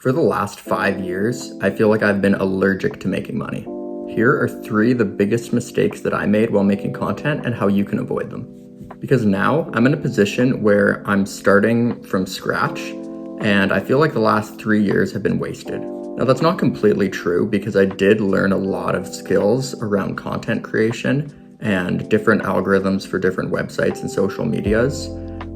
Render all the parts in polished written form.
For the last 5 years, I feel like I've been allergic to making money. Here are 3 of the biggest mistakes that I made while making content and how you can avoid them. Because now I'm in a position where I'm starting from scratch and I feel like the last 3 years have been wasted. Now that's not completely true because I did learn a lot of skills around content creation and different algorithms for different websites and social medias,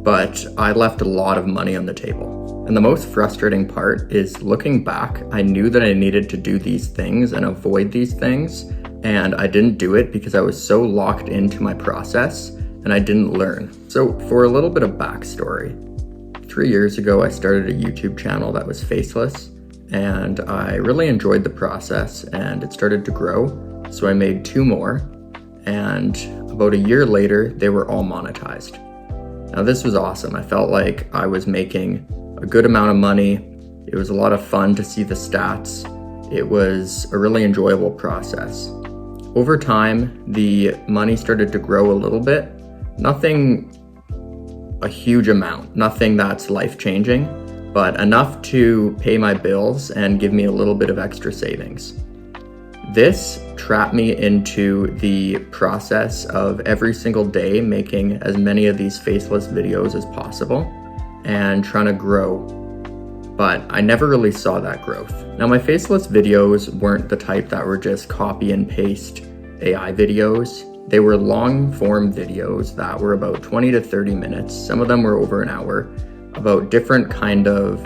but I left a lot of money on the table. And the most frustrating part is looking back, I knew that I needed to do these things and avoid these things, and I didn't do it because I was so locked into my process and I didn't learn. So for a little bit of backstory, 3 years ago, I started a YouTube channel that was Faceless, and I really enjoyed the process and it started to grow. So I made 2 more, and about a year later, they were all monetized. Now this was awesome. I felt like I was making a good amount of money. It was a lot of fun to see the stats. It was a really enjoyable process. Over time, the money started to grow a little bit. Nothing a huge amount, nothing that's life-changing, but enough to pay my bills and give me a little bit of extra savings. This trapped me into the process of every single day making as many of these faceless videos as possible and trying to grow, but I never really saw that growth. Now my faceless videos weren't the type that were just copy and paste AI videos. They were long form videos that were about 20 to 30 minutes. Some of them were over an hour, about different kind of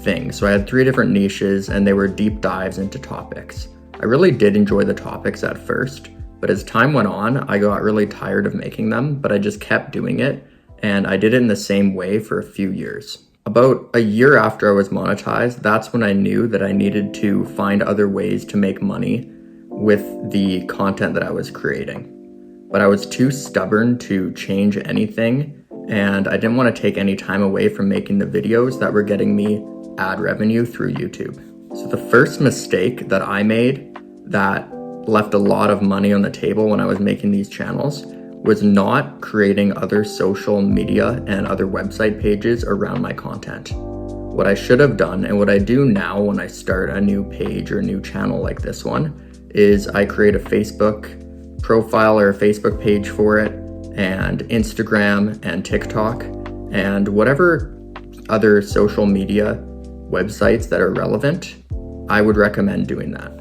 things. So I had 3 different niches and they were deep dives into topics. I really did enjoy the topics at first, but as time went on, I got really tired of making them, but I just kept doing it. And I did it in the same way for a few years. About a year after I was monetized, that's when I knew that I needed to find other ways to make money with the content that I was creating. But I was too stubborn to change anything, and I didn't want to take any time away from making the videos that were getting me ad revenue through YouTube. So the first mistake that I made that left a lot of money on the table when I was making these channels was not creating other social media and other website pages around my content. What I should have done, and what I do now when I start a new page or a new channel like this one, is I create a Facebook profile or a Facebook page for it, and Instagram and TikTok, and whatever other social media websites that are relevant, I would recommend doing that.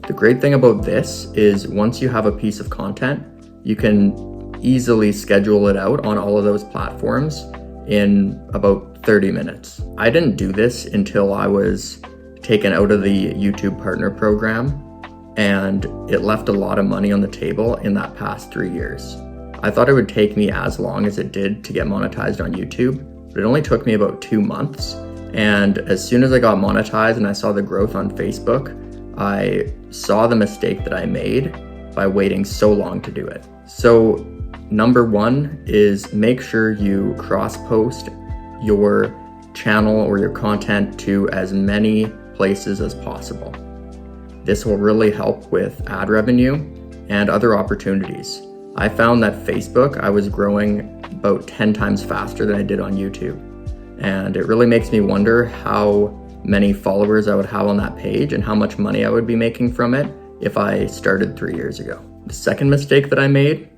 The great thing about this is once you have a piece of content, you can easily schedule it out on all of those platforms in about 30 minutes. I didn't do this until I was taken out of the YouTube partner program, and it left a lot of money on the table in that past 3 years. I thought it would take me as long as it did to get monetized on YouTube, but it only took me about 2 months. And as soon as I got monetized and I saw the growth on Facebook, I saw the mistake that I made by waiting so long to do it. So number 1 is make sure you cross-post your channel or your content to as many places as possible. This will really help with ad revenue and other opportunities. I found that Facebook, I was growing about 10 times faster than I did on YouTube. And it really makes me wonder how many followers I would have on that page and how much money I would be making from it if I started 3 years ago. The second mistake that I made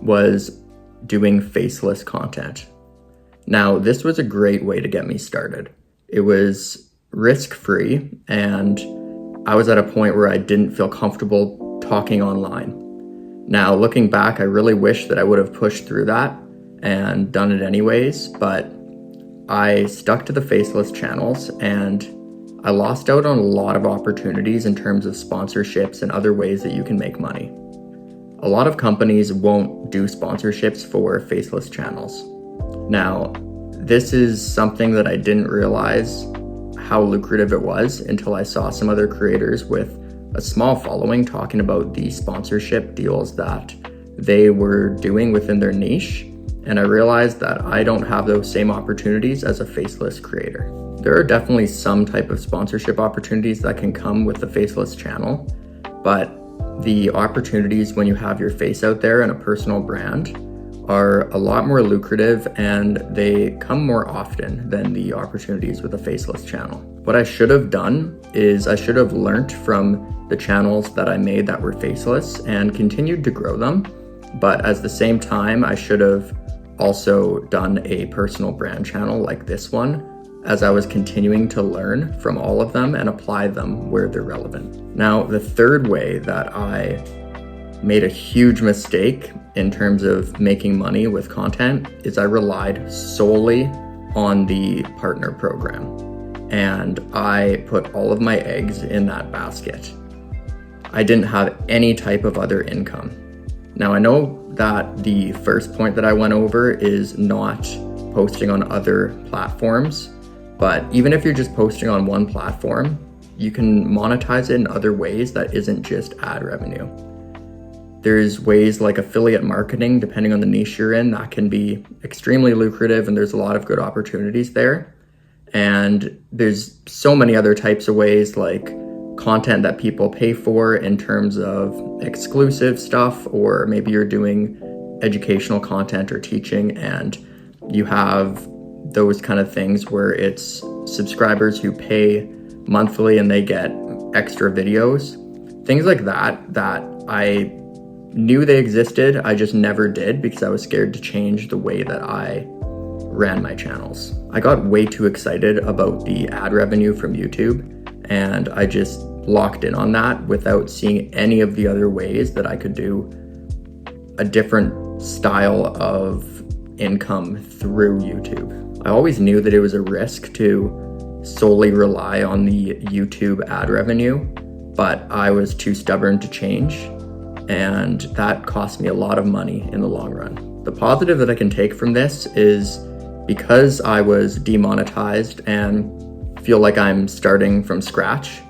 was doing faceless content. Now, this was a great way to get me started. It was risk-free, and I was at a point where I didn't feel comfortable talking online. Now, looking back, I really wish that I would have pushed through that and done it anyways, but I stuck to the faceless channels and I lost out on a lot of opportunities in terms of sponsorships and other ways that you can make money. A lot of companies won't do sponsorships for faceless channels. Now, this is something that I didn't realize how lucrative it was until I saw some other creators with a small following talking about the sponsorship deals that they were doing within their niche. And I realized that I don't have those same opportunities as a faceless creator. There are definitely some type of sponsorship opportunities that can come with the faceless channel, but the opportunities when you have your face out there and a personal brand are a lot more lucrative and they come more often than the opportunities with a faceless channel. What I should have done is I should have learned from the channels that I made that were faceless and continued to grow them. But at the same time, I should have also done a personal brand channel like this one, as I was continuing to learn from all of them and apply them where they're relevant. Now, the third way that I made a huge mistake in terms of making money with content is I relied solely on the partner program. And I put all of my eggs in that basket. I didn't have any type of other income. Now, I know that the first point that I went over is not posting on other platforms, but even if you're just posting on one platform, you can monetize it in other ways that isn't just ad revenue. There's ways like affiliate marketing, depending on the niche you're in, that can be extremely lucrative, and there's a lot of good opportunities there. And there's so many other types of ways, like content that people pay for in terms of exclusive stuff, or maybe you're doing educational content or teaching and you have those kind of things where it's subscribers who pay monthly and they get extra videos. Things like that I knew they existed, I just never did because I was scared to change the way that I ran my channels. I got way too excited about the ad revenue from YouTube, and I just locked in on that without seeing any of the other ways that I could do a different style of income through YouTube. I always knew that it was a risk to solely rely on the YouTube ad revenue, but I was too stubborn to change, and that cost me a lot of money in the long run. The positive that I can take from this is because I was demonetized and feel like I'm starting from scratch,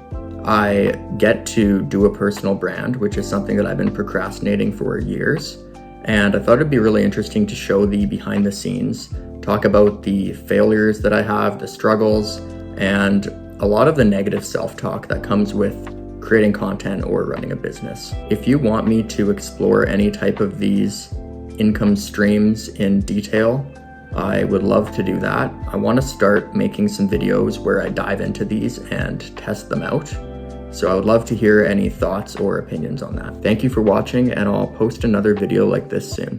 I get to do a personal brand, which is something that I've been procrastinating for years. And I thought it'd be really interesting to show the behind the scenes, talk about the failures that I have, the struggles, and a lot of the negative self-talk that comes with creating content or running a business. If you want me to explore any type of these income streams in detail, I would love to do that. I want to start making some videos where I dive into these and test them out. So I would love to hear any thoughts or opinions on that. Thank you for watching, and I'll post another video like this soon.